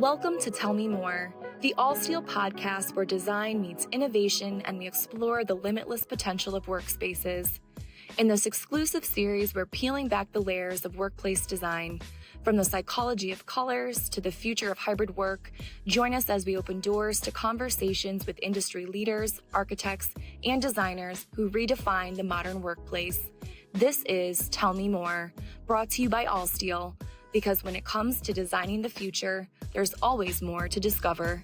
Welcome to Tell Me More, the Allsteel podcast where design meets innovation and we explore the limitless potential of workspaces. In this exclusive series, we're peeling back the layers of workplace design. From the psychology of colors to the future of hybrid work, join us as we open doors to conversations with industry leaders, architects, and designers who redefine the modern workplace. This is Tell Me More, brought to you by Allsteel, because when it comes to designing the future, there's always more to discover.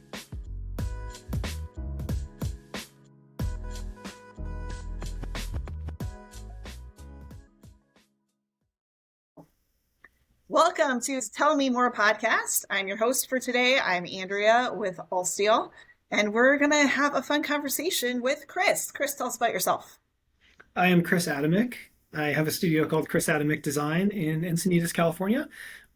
Welcome to Tell Me More podcast. I'm your host for today. I'm Andrea with Allsteel, and we're going to have a fun conversation with Chris. Chris, tell us about yourself. I am Chris Adamick. I have a studio called Chris Adamick Design in Encinitas, California.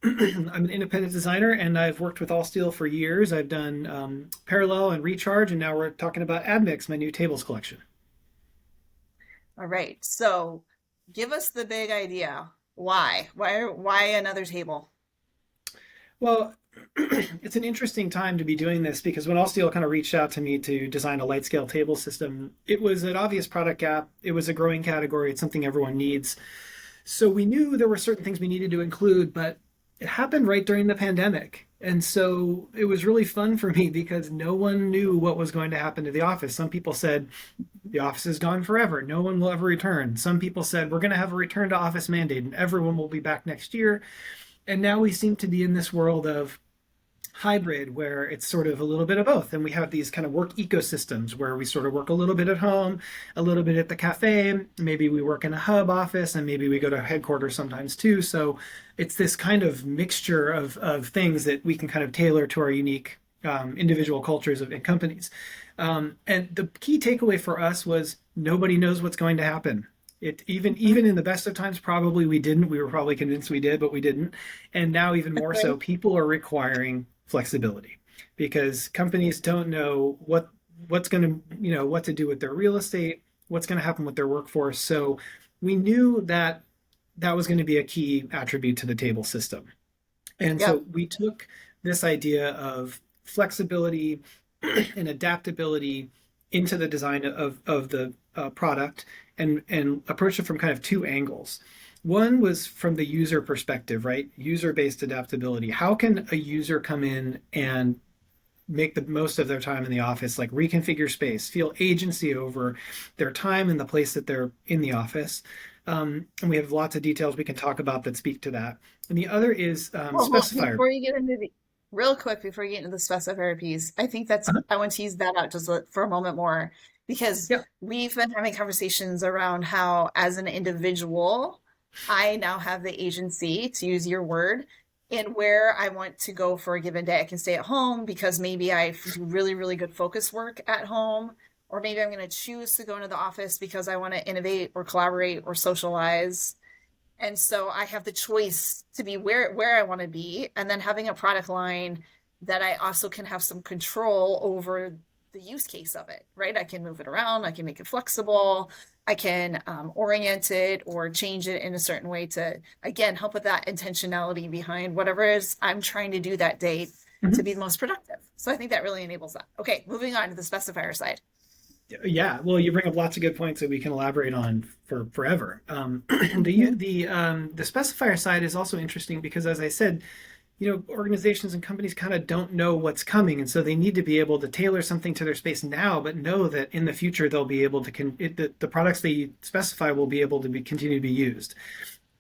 I'm an independent designer, and I've worked with Allsteel for years. I've done Parallel and Recharge, and now we're talking about Admix, my new tables collection. All right. So give us the big idea. Why another table? Well, it's an interesting time to be doing this because when Allsteel kind of reached out to me to design a light scale table system, it was an obvious product gap. It was a growing category. It's something everyone needs. So we knew there were certain things we needed to include, but it happened right during the pandemic. And so it was really fun for me because no one knew what was going to happen to the office. Some people said, the office is gone forever. No one will ever return. Some people said, we're going to have a return to office mandate and everyone will be back next year. And now we seem to be in this world of hybrid where it's sort of a little bit of both. And we have these kind of work ecosystems where we sort of work a little bit at home, a little bit at the cafe, maybe we work in a hub office, and maybe we go to headquarters sometimes too. So it's this kind of mixture of things that we can kind of tailor to our unique individual cultures and companies. And the key takeaway for us was nobody knows what's going to happen. Even in the best of times, probably we didn't. We were probably convinced we did, but we didn't. And now even more so, people are requiring flexibility because companies don't know what's going to, what to do with their real estate, what's going to happen with their workforce. So we knew that was going to be a key attribute to the table system. And so we took this idea of flexibility and adaptability into the design of the product and approached it from kind of two angles. One was from the user perspective, right? User-based adaptability. How can a user come in and make the most of their time in the office, like reconfigure space, feel agency over their time and the place that they're in the office? And we have lots of details we can talk about that speak to that. And the other is specifier. Before you get into real quick, before you get into the specifier piece, I think I want to tease that out just for a moment more, because we've been having conversations around how, as an individual, I now have the agency, to use your word, in where I want to go for a given day. I can stay at home because maybe I do really, really good focus work at home, or maybe I'm going to choose to go into the office because I want to innovate or collaborate or socialize. And so I have the choice to be where I want to be, and then having a product line that I also can have some control over the use case of it, right? I can move it around, I can make it flexible, I can orient it or change it in a certain way to, again, help with that intentionality behind whatever it is I'm trying to do that day to be the most productive. So I think that really enables that. Okay, moving on to the specifier side. Yeah, well, you bring up lots of good points that we can elaborate on for forever. The specifier side is also interesting because, as I said, organizations and companies kind of don't know what's coming, and so they need to be able to tailor something to their space now, but know that in the future they'll be able to the products they specify will be able to continue to be used.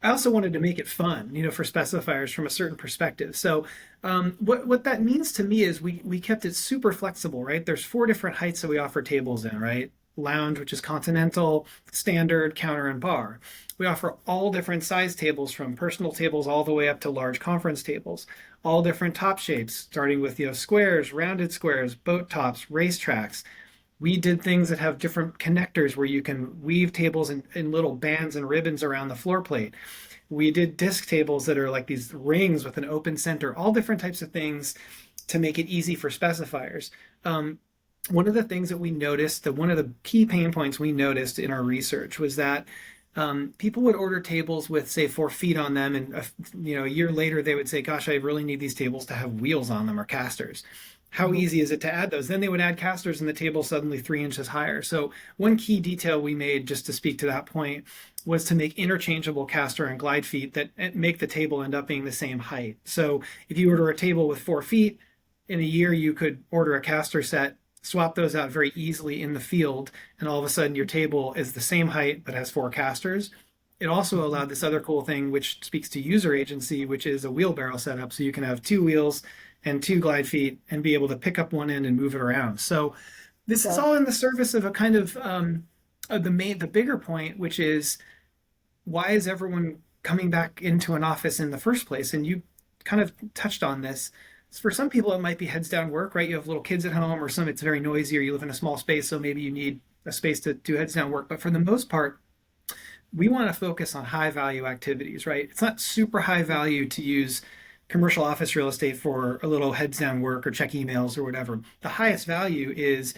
I also wanted to make it fun, for specifiers from a certain perspective. So what that means to me is we kept it super flexible, right? There's 4 different heights that we offer tables in, right? Lounge, which is continental, standard, counter, and bar. We offer all different size tables, from personal tables all the way up to large conference tables, all different top shapes, starting with squares, rounded squares, boat tops, racetracks. We did things that have different connectors where you can weave tables in little bands and ribbons around the floor plate. We did disc tables that are like these rings with an open center, all different types of things to make it easy for specifiers. One of the things that we noticed, one of the key pain points we noticed in our research was that people would order tables with, say, 4 feet on them, and a year later they would say, "Gosh, I really need these tables to have wheels on them or casters." How easy is it to add those? Then they would add casters, and the table suddenly 3 inches higher. So one key detail we made, just to speak to that point, was to make interchangeable caster and glide feet that make the table end up being the same height. So if you order a table with 4 feet, in a year you could order a caster set, swap those out very easily in the field, and all of a sudden your table is the same height but has 4 casters. It also allowed this other cool thing, which speaks to user agency, which is a wheelbarrow setup. So you can have 2 wheels and 2 glide feet and be able to pick up one end and move it around. So this is all in the service of a kind of the bigger point, which is, why is everyone coming back into an office in the first place? And you kind of touched on this. For some people, it might be heads down work, right? You have little kids at home, or some it's very noisy, or you live in a small space, so maybe you need a space to do heads down work. But for the most part, we want to focus on high value activities, right? It's not super high value to use commercial office real estate for a little heads down work or check emails or whatever. The highest value is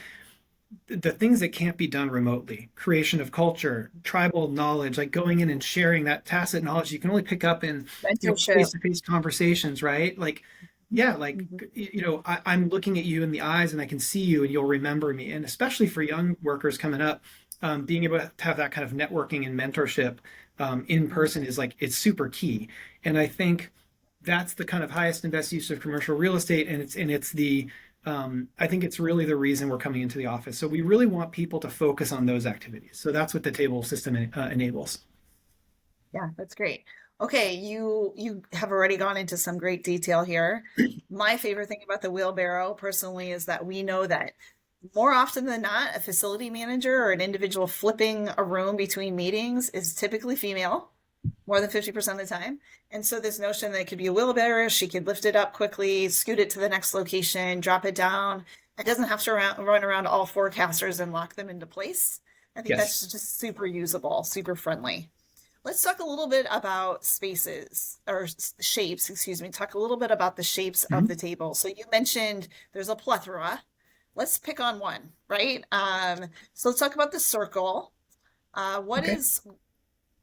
the things that can't be done remotely: creation of culture, tribal knowledge, like going in and sharing that tacit knowledge you can only pick up in face-to-face conversations, right? Like, yeah, like, I'm looking at you in the eyes and I can see you and you'll remember me. And especially for young workers coming up, being able to have that kind of networking and mentorship in person is like, it's super key. And I think that's the kind of highest and best use of commercial real estate. And I think it's really the reason we're coming into the office. So we really want people to focus on those activities. So that's what the table system enables. Yeah, that's great. Okay, you have already gone into some great detail here. My favorite thing about the wheelbarrow personally is that we know that more often than not, a facility manager or an individual flipping a room between meetings is typically female, more than 50% of the time. And so this notion that it could be a wheelbarrow, she could lift it up quickly, scoot it to the next location, drop it down. It doesn't have to run around all 4 casters and lock them into place. I think that's just super usable, super friendly. Let's talk a little bit about spaces, or shapes, excuse me. Talk a little bit about the shapes of the table. So you mentioned there's a plethora. Let's pick on one, right? So let's talk about the circle. What is,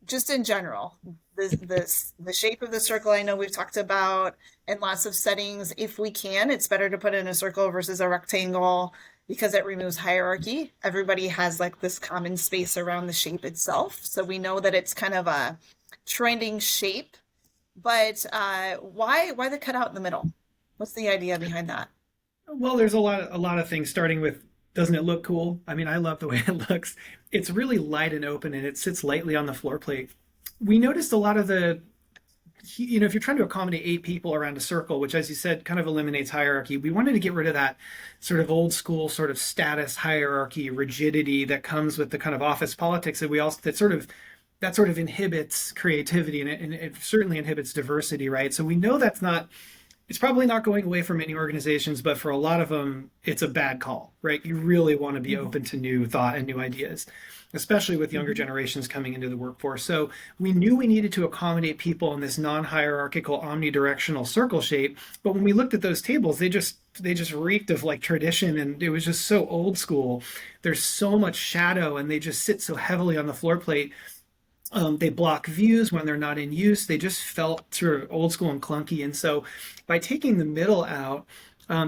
just in general, the shape of the circle? I know we've talked about in lots of settings, if we can, it's better to put in a circle versus a rectangle, because it removes hierarchy. Everybody has like this common space around the shape itself. So we know that it's kind of a trending shape, but why the cutout in the middle? What's the idea behind that? Well, there's a lot of things, starting with, doesn't it look cool? I mean, I love the way it looks. It's really light and open, and it sits lightly on the floor plate. We noticed a lot of if you're trying to accommodate 8 people around a circle, which, as you said, kind of eliminates hierarchy, we wanted to get rid of that sort of old school sort of status hierarchy, rigidity that comes with the kind of office politics that sort of inhibits creativity, and it certainly inhibits diversity, right? So we know it's probably not going away from many organizations, but for a lot of them, it's a bad call, right? You really want to be open to new thought and new ideas, especially with younger generations coming into the workforce. So we knew we needed to accommodate people in this non-hierarchical, omnidirectional circle shape. But when we looked at those tables, they just reeked of like tradition, and it was just so old school. There's so much shadow, and they just sit so heavily on the floor plate. They block views when they're not in use. They just felt sort of old school and clunky. And so by taking the middle out,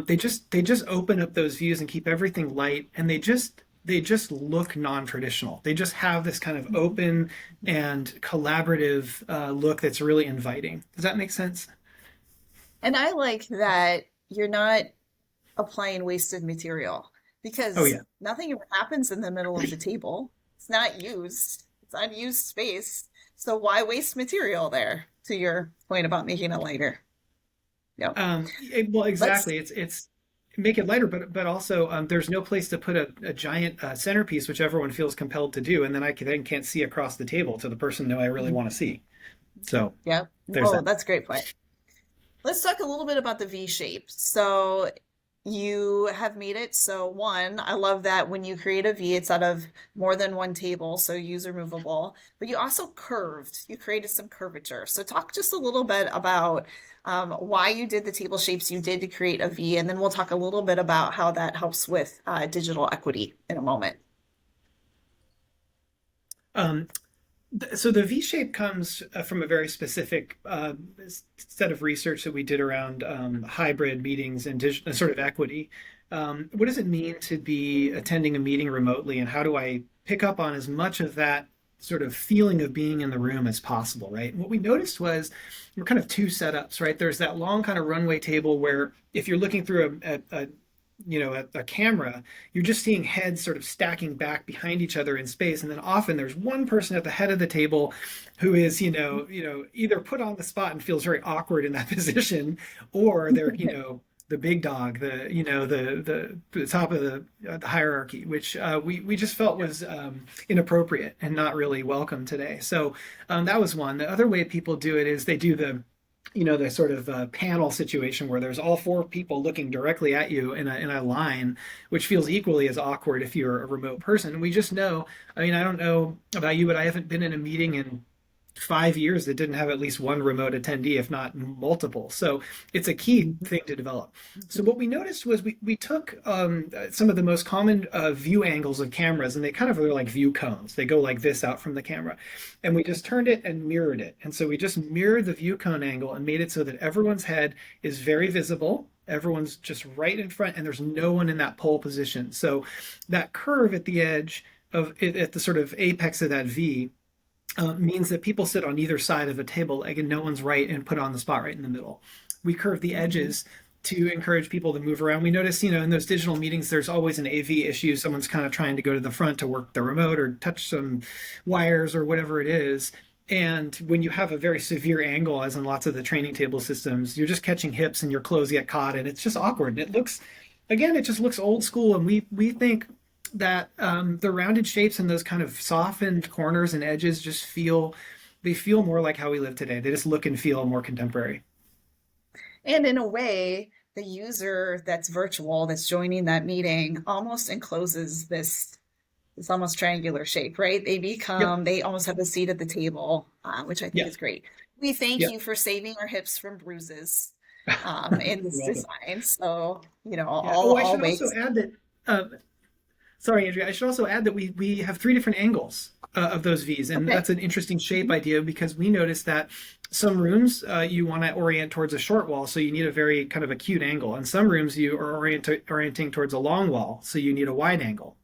they just open up those views and keep everything light. And they just look non-traditional. They just have this kind of open and collaborative look that's really inviting. Does that make sense? And I like that you're not applying wasted material, because nothing ever happens in the middle of the table. It's not used. Unused space, so why waste material there, to your point about making it lighter? Well, exactly. It's make it lighter, but also there's no place to put a giant centerpiece, which everyone feels compelled to do, and then I can't see across the table to the person who I really want to see. So that's a great point. Let's talk a little bit about the V shape. So you have made it so, one, I love that when you create a V, it's out of more than one table, so user movable, but you also you created some curvature. So talk just a little bit about why you did the table shapes you did to create a V, and then we'll talk a little bit about how that helps with digital equity in a moment. So the V shape comes from a very specific set of research that we did around hybrid meetings and sort of equity. What does it mean to be attending a meeting remotely, and how do I pick up on as much of that sort of feeling of being in the room as possible, right? And what we noticed was we're kind of two setups, right? There's that long kind of runway table where if you're looking through a camera, you're just seeing heads sort of stacking back behind each other in space, and then often there's one person at the head of the table who is either put on the spot and feels very awkward in that position, or they're the big dog, the top of the hierarchy, which we just felt was inappropriate and not really welcome today. So that was one. The other way people do it is they do the sort of panel situation where there's all four people looking directly at you in a line, which feels equally as awkward if you're a remote person. And we just know, I mean, I don't know about you, but I haven't been in a meeting in 5 years that didn't have at least one remote attendee, if not multiple. So it's a key thing to develop. So what we noticed was we took some of the most common view angles of cameras, and they kind of are like view cones. They go like this out from the camera. And we just turned it and mirrored it. And so we just mirrored the view cone angle and made it so that everyone's head is very visible. Everyone's just right in front, and there's no one in that pole position. So that curve at the edge of it, at the sort of apex of that V, means that people sit on either side of a table leg and no one's right and put on the spot right in the middle. We curve the edges to encourage people to move around. We notice, in those digital meetings, there's always an AV issue. Someone's kind of trying to go to the front to work the remote or touch some wires or whatever it is. And when you have a very severe angle, as in lots of the training table systems, you're just catching hips and your clothes get caught, and it's just awkward. And it just looks old school. And we think that the rounded shapes and those kind of softened corners and edges just feel more like how we live today. They just look and feel more contemporary. And in a way, the user that's virtual, that's joining that meeting, almost encloses this almost triangular shape, right? They almost have a seat at the table, which I think is great. We thank you for saving our hips from bruises in this design. So, I should also add that sorry, Andrea. I should also add that we have three different angles of those V's, and that's an interesting shape idea because we noticed that some rooms you want to orient towards a short wall, so you need a very kind of acute angle. And some rooms you are orienting towards a long wall, so you need a wide angle.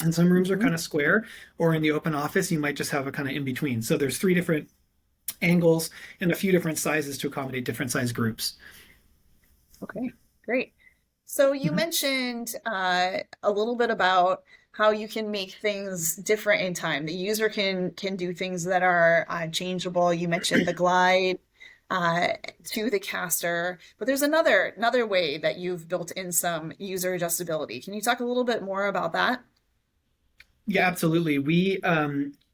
And some rooms are kind of square, or in the open office, you might just have a kind of in between. So there's three different angles and a few different sizes to accommodate different size groups. Okay, great. So you mentioned a little bit about how you can make things different in time. The user can do things that are changeable. You mentioned the glide to the caster, but there's another way that you've built in some user adjustability. Can you talk a little bit more about that? Yeah, absolutely. We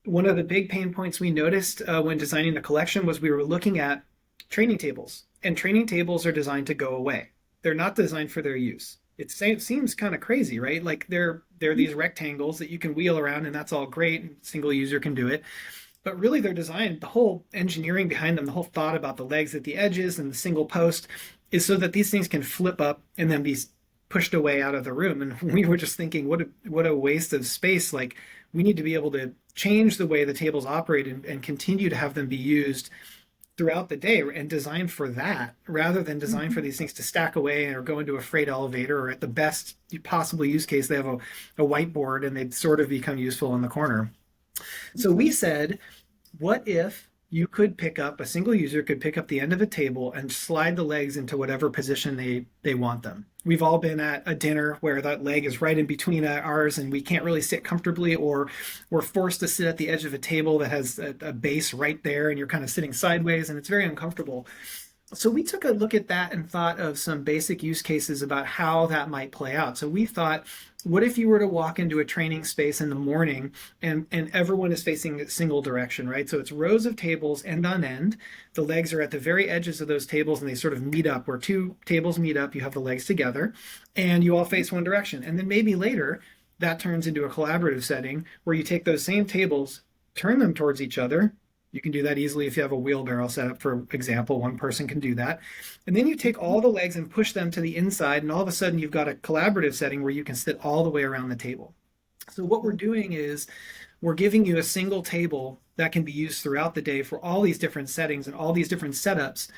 one of the big pain points we noticed when designing the collection was we were looking at training tables, and training tables are designed to go away. They're not designed for their use. It seems kind of crazy, right? Like they're these rectangles that you can wheel around, and that's all great. And single user can do it. But really they're designed, the whole engineering behind them, the whole thought about the legs at the edges and the single post is so that these things can flip up and then be pushed away out of the room. And we were just thinking, what a waste of space. Like we need to be able to change the way the tables operate and continue to have them be used throughout the day and design for that rather than design for these things to stack away or go into a freight elevator, or at the best possible use case, they have a whiteboard and they sort of become useful in the corner. So we said, what if a single user could pick up the end of a table and slide the legs into whatever position they want them. We've all been at a dinner where that leg is right in between ours and we can't really sit comfortably, or we're forced to sit at the edge of a table that has a base right there and you're kind of sitting sideways and it's very uncomfortable. So we took a look at that and thought of some basic use cases about how that might play out. So we thought, what if you were to walk into a training space in the morning and everyone is facing a single direction, right? So it's rows of tables end on end. The legs are at the very edges of those tables and they sort of meet up. Where two tables meet up, you have the legs together and you all face one direction. And then maybe later that turns into a collaborative setting where you take those same tables, turn them towards each other. You can do that easily if you have a wheelbarrow set up, for example. One person can do that. And then you take all the legs and push them to the inside, and all of a sudden you've got a collaborative setting where you can sit all the way around the table. So what we're doing is we're giving you a single table that can be used throughout the day for all these different settings and all these different setups,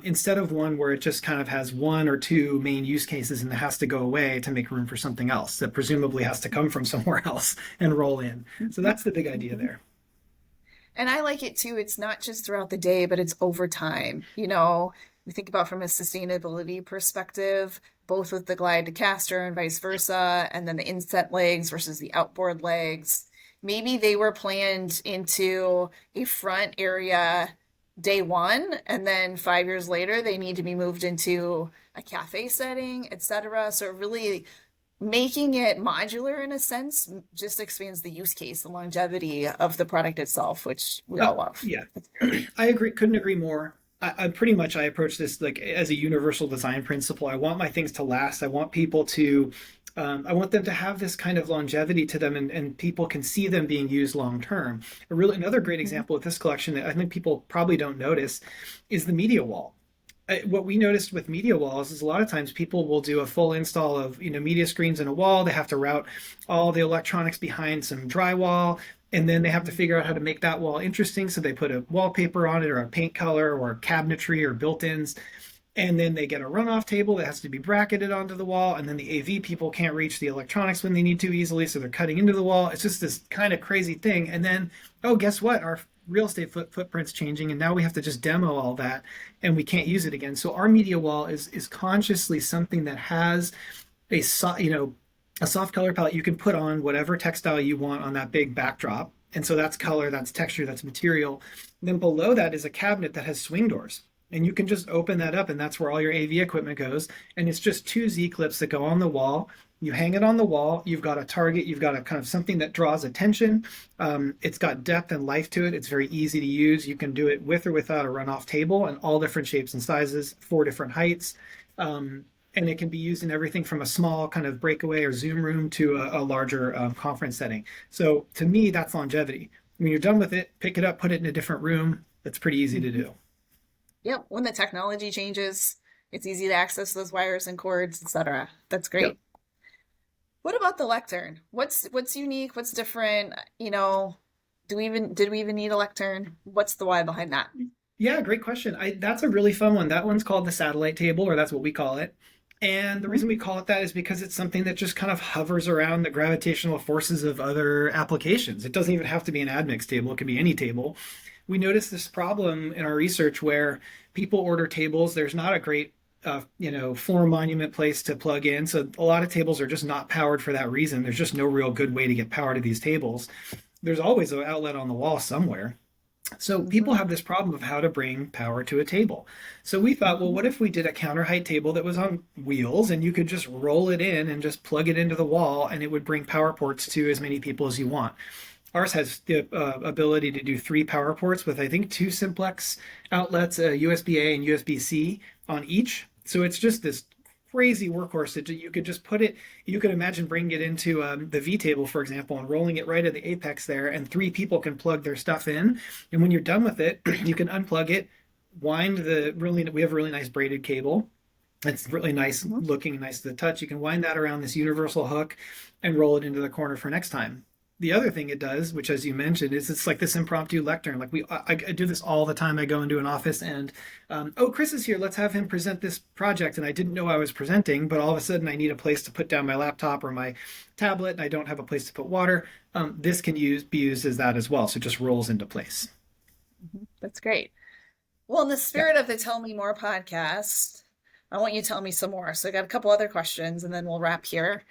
instead of one where it just kind of has one or two main use cases and it has to go away to make room for something else that presumably has to come from somewhere else and roll in. So that's the big idea there. And I like it too. It's not just throughout the day, but it's over time. You know, we think about from a sustainability perspective, both with the glide to caster and vice versa, and then the inset legs versus the outboard legs. Maybe they were planned into a front area day one, and then 5 years later, they need to be moved into a cafe setting, etc. So really making it modular in a sense just expands the use case, the longevity of the product itself, which we all love. Yeah, I agree. Couldn't agree more. I pretty much, I approach this like as a universal design principle. I want my things to last. I want people to, I want them to have this kind of longevity to them, and people can see them being used long term. Another great example of this collection that I think people probably don't notice is the media wall. What we noticed with media walls is a lot of times people will do a full install of media screens in a wall. They have to route all the electronics behind some drywall, and then they have to figure out how to make that wall interesting. So they put a wallpaper on it, or a paint color, or cabinetry, or built-ins. And then they get a runoff table that has to be bracketed onto the wall. And then the AV people can't reach the electronics when they need to easily, so they're cutting into the wall. It's just this kind of crazy thing. And then, oh, guess what? Our real estate footprint's changing, and now we have to just demo all that, and we can't use it again. So our media wall is consciously something that has a soft color palette. You can put on whatever textile you want on that big backdrop, and so that's color, that's texture, that's material. And then below that is a cabinet that has swing doors, and you can just open that up, and that's where all your AV equipment goes. And it's just two Z clips that go on the wall. You hang it on the wall. You've got a target. You've got a kind of something that draws attention. It's got depth and life to it. It's very easy to use. You can do it with or without a runoff table, and all different shapes and sizes, 4 different heights. And it can be used in everything from a small kind of breakaway or Zoom room to a larger conference setting. So to me, that's longevity. When you're done with it, pick it up, put it in a different room. That's pretty easy to do. Yep. When the technology changes, it's easy to access those wires and cords, etc. That's great. Yep. What about the lectern? What's unique? What's different? Did we even need a lectern? What's the why behind that? Yeah, great question. That's a really fun one. That one's called the satellite table, or that's what we call it. And the reason we call it that is because it's something that just kind of hovers around the gravitational forces of other applications. It doesn't even have to be an Admix table. It could be any table. We noticed this problem in our research where people order tables. There's not a great floor monument place to plug in. So a lot of tables are just not powered for that reason. There's just no real good way to get power to these tables. There's always an outlet on the wall somewhere. So people have this problem of how to bring power to a table. So we thought, well, what if we did a counter height table that was on wheels, and you could just roll it in and just plug it into the wall, and it would bring power ports to as many people as you want. Ours has the ability to do 3 power ports with, I think, 2 simplex outlets, USB-A and USB-C on each. So it's just this crazy workhorse that you could just put it, you could imagine bringing it into the V table, for example, and rolling it right at the apex there, and 3 people can plug their stuff in. And when you're done with it, you can unplug it, wind we have a really nice braided cable. It's really nice looking, nice to the touch. You can wind that around this universal hook and roll it into the corner for next time. The other thing it does, which as you mentioned, is it's like this impromptu lectern. Like I do this all the time. I go into an office and, Chris is here. Let's have him present this project. And I didn't know I was presenting, but all of a sudden I need a place to put down my laptop or my tablet, and I don't have a place to put water. This can be used as that as well. So it just rolls into place. That's great. Well, in the spirit of the Tell Me More podcast, I want you to tell me some more. So I got a couple other questions, and then we'll wrap here.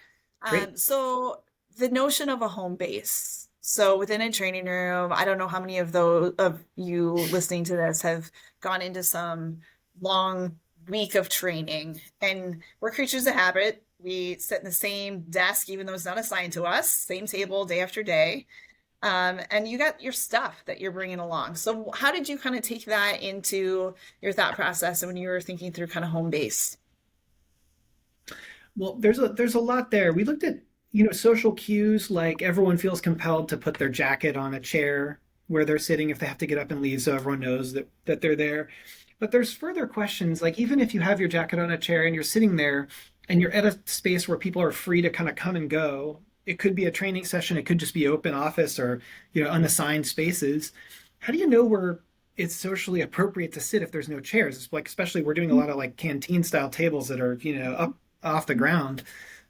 So the notion of a home base. So within a training room, I don't know how many of you listening to this have gone into some long week of training, and we're creatures of habit. We sit in the same desk, even though it's not assigned to us, same table day after day. And you got your stuff that you're bringing along. So how did you kind of take that into your thought process when you were thinking through kind of home base? Well, there's a lot there. We looked at social cues, like everyone feels compelled to put their jacket on a chair where they're sitting if they have to get up and leave, so everyone knows that they're there. But there's further questions, like even if you have your jacket on a chair and you're sitting there and you're at a space where people are free to kind of come and go, it could be a training session. It could just be open office or, unassigned spaces. How do you know where it's socially appropriate to sit if there's no chairs? It's like, especially we're doing a lot of like canteen style tables that are, up off the ground,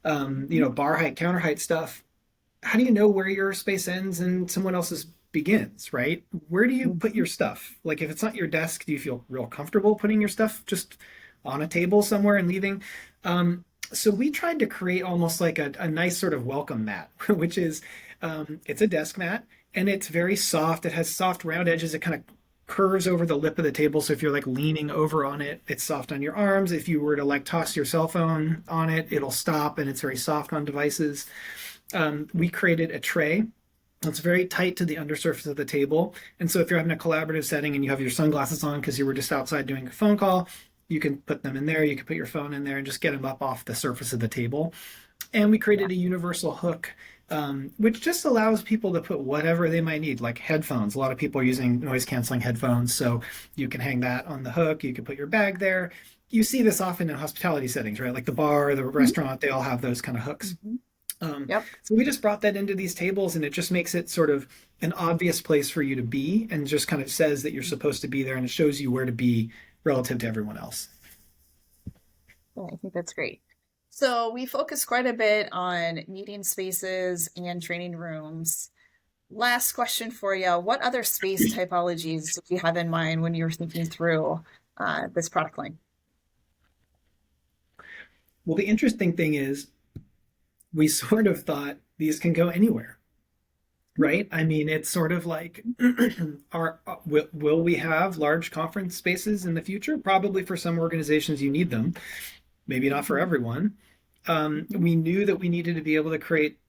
bar height, counter height stuff. How do you know where your space ends and someone else's begins, right? Where do you put your stuff? Like if it's not your desk, do you feel real comfortable putting your stuff just on a table somewhere and leaving? So we tried to create almost like a nice sort of welcome mat, which is, it's a desk mat and it's very soft. It has soft round edges. It kind of curves over the lip of the table. So if you're like leaning over on it, it's soft on your arms. If you were to like toss your cell phone on it, it'll stop and it's very soft on devices. We created a tray that's very tight to the undersurface of the table. And so if you're having a collaborative setting and you have your sunglasses on because you were just outside doing a phone call, you can put them in there. You can put your phone in there and just get them up off the surface of the table. And we created a universal hook, which just allows people to put whatever they might need, like headphones. A lot of people are using noise canceling headphones. So you can hang that on the hook. You can put your bag there. You see this often in hospitality settings, right? Like the bar, the restaurant, they all have those kind of hooks. So we just brought that into these tables and it just makes it sort of an obvious place for you to be and just kind of says that you're supposed to be there and it shows you where to be relative to everyone else. Yeah, I think that's great. So we focus quite a bit on meeting spaces and training rooms. Last question for you. What other space typologies did you have in mind when you were thinking through this product line? Well, the interesting thing is we sort of thought these can go anywhere, right? I mean, it's sort of like, will we have large conference spaces in the future? Probably for some organizations you need them, maybe not for everyone. We knew that we needed to be able to create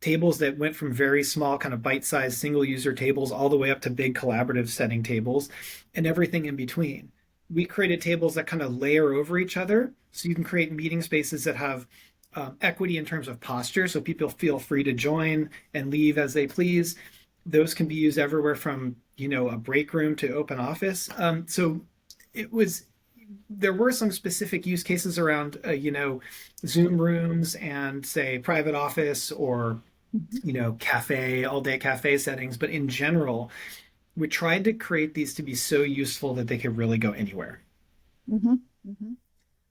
tables that went from very small kind of bite-sized single user tables all the way up to big collaborative setting tables and everything in between. We created tables that kind of layer over each other so you can create meeting spaces that have equity in terms of posture, so people feel free to join and leave as they please. Those can be used everywhere from, a break room to open office. So there were some specific use cases around, Zoom rooms and say private office or, cafe, all day cafe settings. But in general, we tried to create these to be so useful that they could really go anywhere.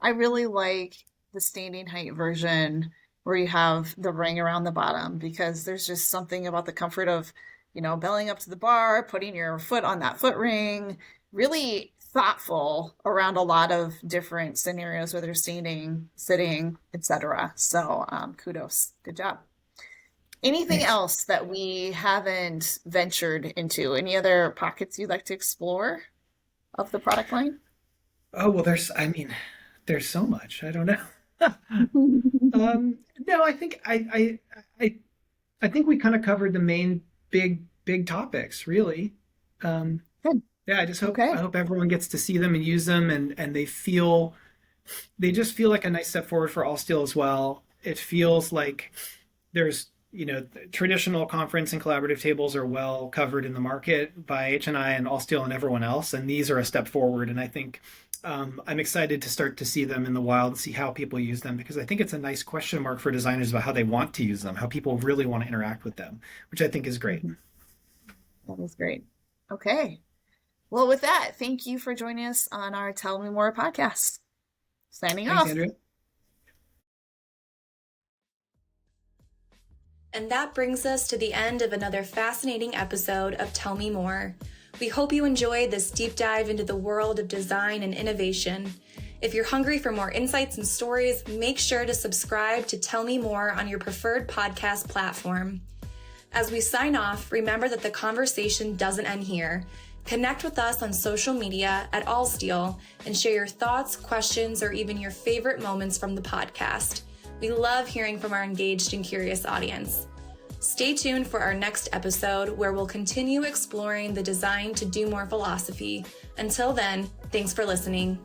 I really like the standing height version where you have the ring around the bottom, because there's just something about the comfort of, bellying up to the bar, putting your foot on that foot ring, really thoughtful around a lot of different scenarios, whether standing, sitting, etc. So kudos. Good job. Anything else that we haven't ventured into? Any other pockets you'd like to explore of the product line? Oh, well, there's so much. I don't know. No, I think I think we kind of covered the main big topics, really. Good. Yeah, I hope everyone gets to see them and use them, and they just feel like a nice step forward for Allsteel as well. It feels like there's traditional conference and collaborative tables are well covered in the market by H&I and Allsteel and everyone else, and these are a step forward. And I think I'm excited to start to see them in the wild and see how people use them, because I think it's a nice question mark for designers about how they want to use them, how people really want to interact with them, which I think is great. That is great. Okay. Well, with that, thank you for joining us on our Tell Me More podcast. Signing off. Andrea. And that brings us to the end of another fascinating episode of Tell Me More. We hope you enjoyed this deep dive into the world of design and innovation. If you're hungry for more insights and stories, make sure to subscribe to Tell Me More on your preferred podcast platform. As we sign off, remember that the conversation doesn't end here. Connect with us on social media at Allsteel and share your thoughts, questions, or even your favorite moments from the podcast. We love hearing from our engaged and curious audience. Stay tuned for our next episode, where we'll continue exploring the Design to Do More philosophy. Until then, thanks for listening.